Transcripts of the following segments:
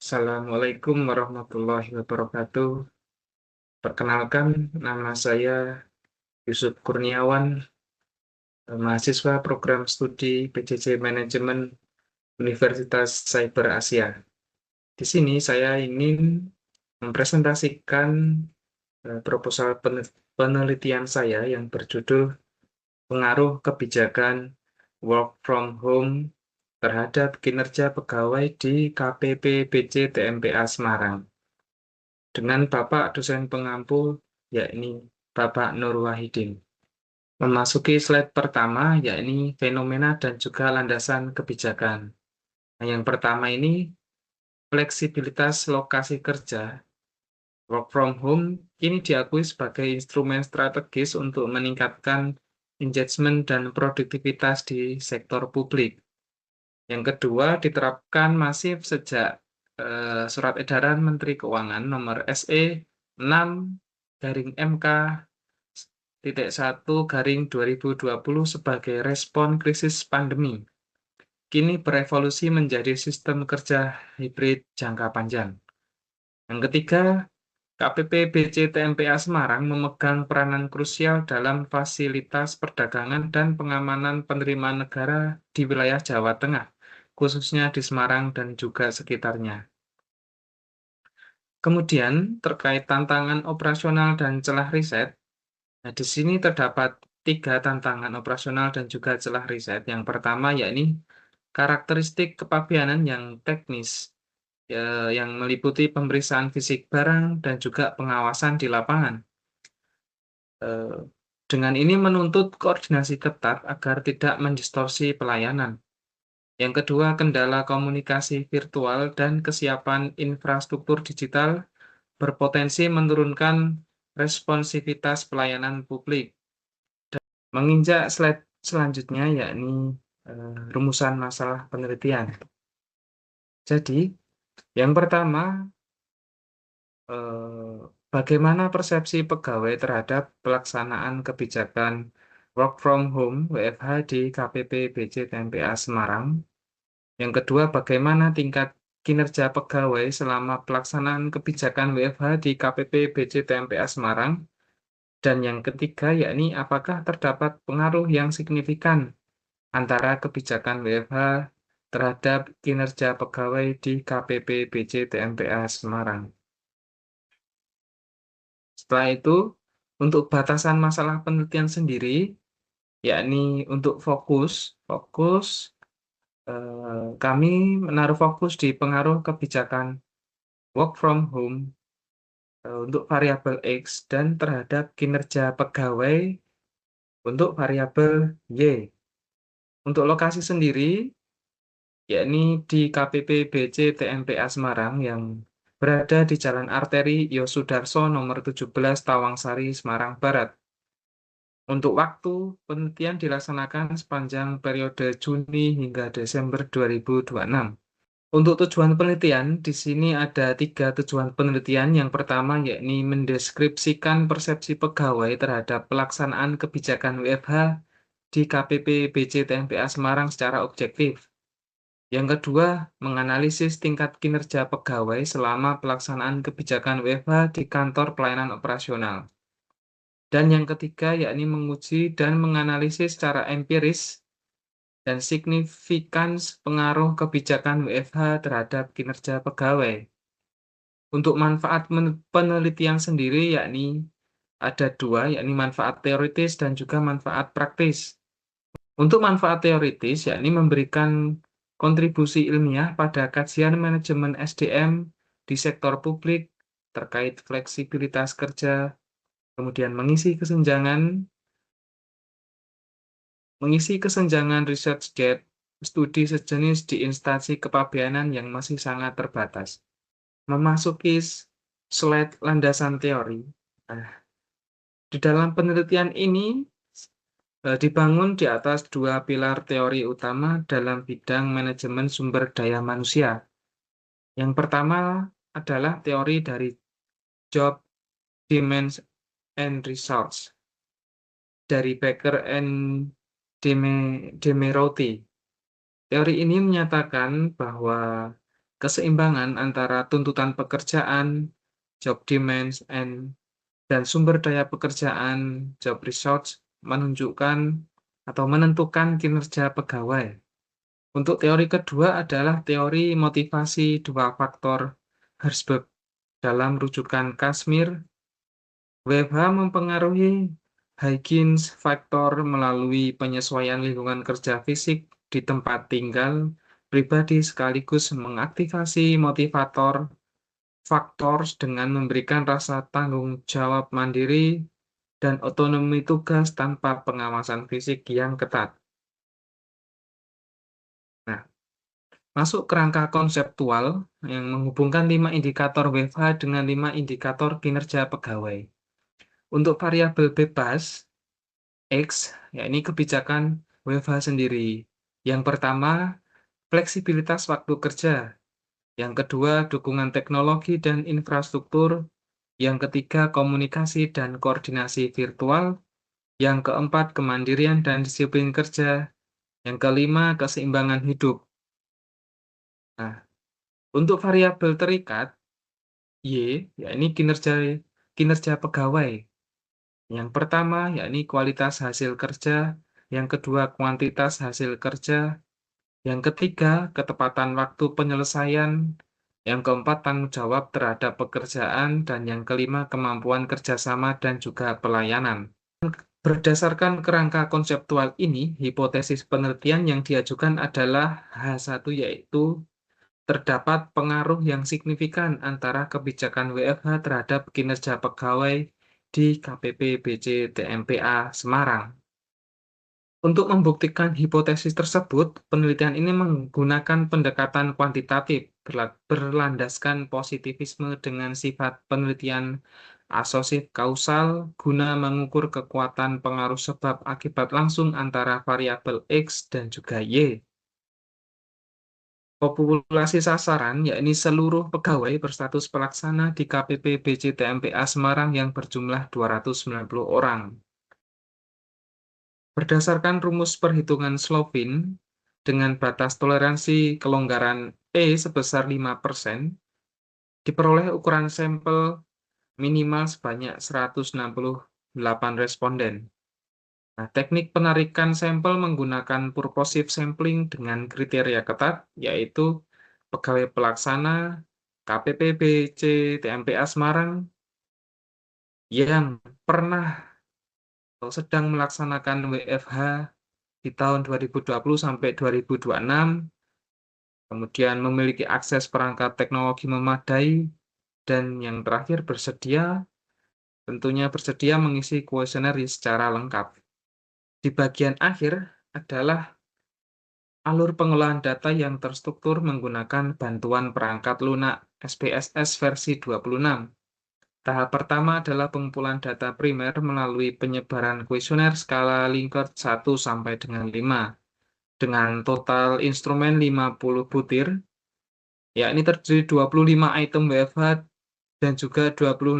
Assalamualaikum warahmatullahi wabarakatuh. Perkenalkan, nama saya Yusuf Kurniawan, mahasiswa program studi PJJ Manajemen Universitas Cyber Asia. Di sini saya ingin mempresentasikan proposal penelitian saya yang berjudul Pengaruh Kebijakan Work from Home terhadap kinerja pegawai di KPP BC TMPA Semarang, dengan Bapak dosen pengampu, yakni Bapak Nur Wahidin. Memasuki slide pertama, yakni fenomena dan juga landasan kebijakan. Nah, yang pertama ini, fleksibilitas lokasi kerja. Work from home kini diakui sebagai instrumen strategis untuk meningkatkan engagement dan produktivitas di sektor publik. Yang kedua, diterapkan masif sejak Surat Edaran Menteri Keuangan nomor SE 6-MK-1-2020 sebagai respon krisis pandemi. Kini berevolusi menjadi sistem kerja hibrid jangka panjang. Yang ketiga, KPP BC TMPA Semarang memegang peranan krusial dalam fasilitas perdagangan dan pengamanan penerimaan negara di wilayah Jawa Tengah, khususnya di Semarang dan juga sekitarnya. Kemudian, terkait tantangan operasional dan celah riset, nah di sini terdapat 3 tantangan operasional dan juga celah riset. Yang pertama yakni karakteristik kepabeanan yang teknis, yang meliputi pemeriksaan fisik barang dan juga pengawasan di lapangan. Eh, Dengan ini menuntut koordinasi ketat agar tidak mendistorsi pelayanan. Yang kedua, kendala komunikasi virtual dan kesiapan infrastruktur digital berpotensi menurunkan responsivitas pelayanan publik. Menginjak slide selanjutnya, yakni rumusan masalah penelitian. Jadi, yang pertama, bagaimana persepsi pegawai terhadap pelaksanaan kebijakan work from home WFH di KPP BC TMPA Semarang. Yang kedua, bagaimana tingkat kinerja pegawai selama pelaksanaan kebijakan WFH di KPP BC TMPA Semarang. Dan yang ketiga, yakni apakah terdapat pengaruh yang signifikan antara kebijakan WFH terhadap kinerja pegawai di KPP BC TMPA Semarang. Setelah itu, untuk batasan masalah penelitian sendiri, yakni untuk fokus kami menaruh fokus di pengaruh kebijakan work from home untuk variabel X dan terhadap kinerja pegawai untuk variabel Y. Untuk lokasi sendiri, yakni di KPP BC TMPA Semarang yang berada di Jalan Arteri Yosudarso nomor 17 Tawangsari, Semarang Barat. Untuk waktu, penelitian dilaksanakan sepanjang periode Juni hingga Desember 2026. Untuk tujuan penelitian, di sini ada 3 tujuan penelitian. Yang pertama, yakni mendeskripsikan persepsi pegawai terhadap pelaksanaan kebijakan WFH di KPP BC TMPA Semarang secara objektif. Yang kedua, menganalisis tingkat kinerja pegawai selama pelaksanaan kebijakan WFH di kantor pelayanan operasional. Dan yang ketiga, yakni menguji dan menganalisis secara empiris dan signifikans pengaruh kebijakan WFH terhadap kinerja pegawai. Untuk manfaat penelitian sendiri, yakni ada 2, yakni manfaat teoritis dan juga manfaat praktis. Untuk manfaat teoritis, yakni memberikan kontribusi ilmiah pada kajian manajemen SDM di sektor publik terkait fleksibilitas kerja, kemudian mengisi kesenjangan research gap, studi sejenis di instansi kepabeanan yang masih sangat terbatas. Memasuki slide landasan teori. Di dalam penelitian ini dibangun di atas 2 pilar teori utama dalam bidang manajemen sumber daya manusia. Yang pertama adalah teori dari job, demands, and results dari Becker and Demerotti. Teori ini menyatakan bahwa keseimbangan antara tuntutan pekerjaan, job demands, dan sumber daya pekerjaan, job resource, menunjukkan atau menentukan kinerja pegawai. Untuk teori kedua adalah teori motivasi dua faktor Herzberg. Dalam rujukan Kashmir, WFH mempengaruhi Huygens faktor melalui penyesuaian lingkungan kerja fisik di tempat tinggal pribadi sekaligus mengaktifasi motivator faktor dengan memberikan rasa tanggung jawab mandiri dan otonomi tugas tanpa pengawasan fisik yang ketat. Nah, masuk kerangka konseptual yang menghubungkan 5 indikator WFH dengan 5 indikator kinerja pegawai. Untuk variabel bebas, X, yakni kebijakan WFH sendiri. Yang pertama, fleksibilitas waktu kerja. Yang kedua, dukungan teknologi dan infrastruktur. Yang ketiga, komunikasi dan koordinasi virtual. Yang keempat, kemandirian dan disiplin kerja. Yang kelima, keseimbangan hidup. Nah, untuk variabel terikat, Y, yakni kinerja pegawai. Yang pertama, yakni kualitas hasil kerja. Yang kedua, kuantitas hasil kerja. Yang ketiga, ketepatan waktu penyelesaian. Yang keempat, tanggung jawab terhadap pekerjaan. Dan yang kelima, kemampuan kerjasama dan juga pelayanan. Berdasarkan kerangka konseptual ini, hipotesis penelitian yang diajukan adalah H1, yaitu terdapat pengaruh yang signifikan antara kebijakan WFH terhadap kinerja pegawai di KPP BC TMPA Semarang. Untuk membuktikan hipotesis tersebut, penelitian ini menggunakan pendekatan kuantitatif berlandaskan positivisme dengan sifat penelitian asosiatif kausal guna mengukur kekuatan pengaruh sebab akibat langsung antara variabel X dan juga Y. Populasi sasaran, yakni seluruh pegawai berstatus pelaksana di KPP BC TMPA Semarang yang berjumlah 290 orang. Berdasarkan rumus perhitungan Slovin, dengan batas toleransi kelonggaran E sebesar 5%, diperoleh ukuran sampel minimal sebanyak 168 responden. Nah, teknik penarikan sampel menggunakan purposive sampling dengan kriteria ketat, yaitu pegawai pelaksana KPP BC TMPA Semarang yang pernah atau sedang melaksanakan WFH di tahun 2020 sampai 2026, kemudian memiliki akses perangkat teknologi memadai, dan yang terakhir tentunya bersedia mengisi kuesioner secara lengkap. Di bagian akhir adalah alur pengolahan data yang terstruktur menggunakan bantuan perangkat lunak SPSS versi 26. Tahap pertama adalah pengumpulan data primer melalui penyebaran kuesioner skala Likert 1 sampai dengan 5 dengan total instrumen 50 butir, yakni terdiri 25 item WFH dan juga 25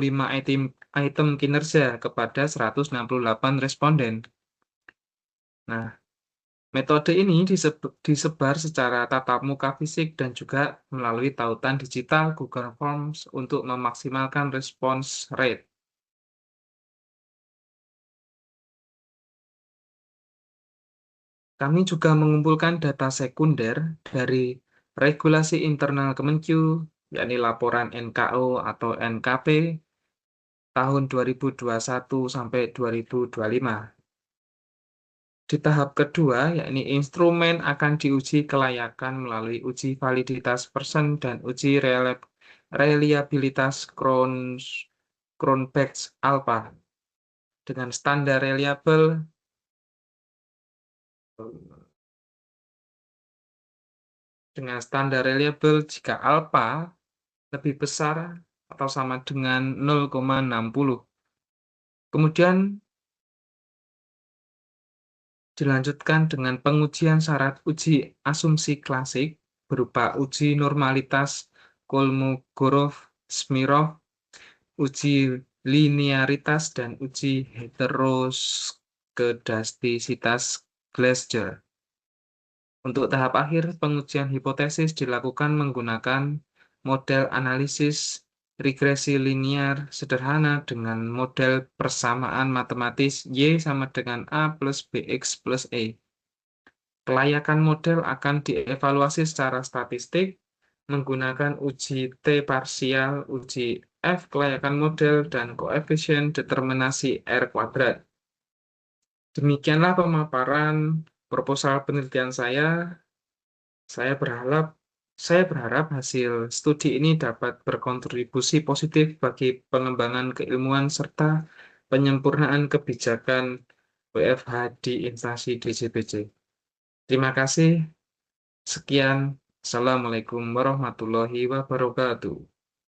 item kinerja kepada 168 responden. Nah, metode ini disebar secara tatap muka fisik dan juga melalui tautan digital Google Forms untuk memaksimalkan response rate. Kami juga mengumpulkan data sekunder dari regulasi internal Kemenkyu, yakni laporan NKO atau NKP tahun 2021 sampai 2025. Di tahap kedua, yakni instrumen akan diuji kelayakan melalui uji validitas person dan uji reliabilitas Cronbach's Alpha dengan standar reliable jika alpha lebih besar atau sama dengan 0,60. Kemudian dilanjutkan dengan pengujian syarat uji asumsi klasik berupa uji normalitas Kolmogorov-Smirnov, uji linearitas, dan uji heteroskedastisitas Gleiser. Untuk tahap akhir, pengujian hipotesis dilakukan menggunakan model analisis regresi linear sederhana dengan model persamaan matematis Y sama dengan A plus BX plus E. Kelayakan model akan dievaluasi secara statistik menggunakan uji T parsial, uji F kelayakan model, dan koefisien determinasi R kuadrat. Demikianlah pemaparan proposal penelitian saya. Saya berharap saya berharap hasil studi ini dapat berkontribusi positif bagi pengembangan keilmuan serta penyempurnaan kebijakan WFH di instansi DJBJ. Terima kasih. Sekian. Assalamualaikum warahmatullahi wabarakatuh.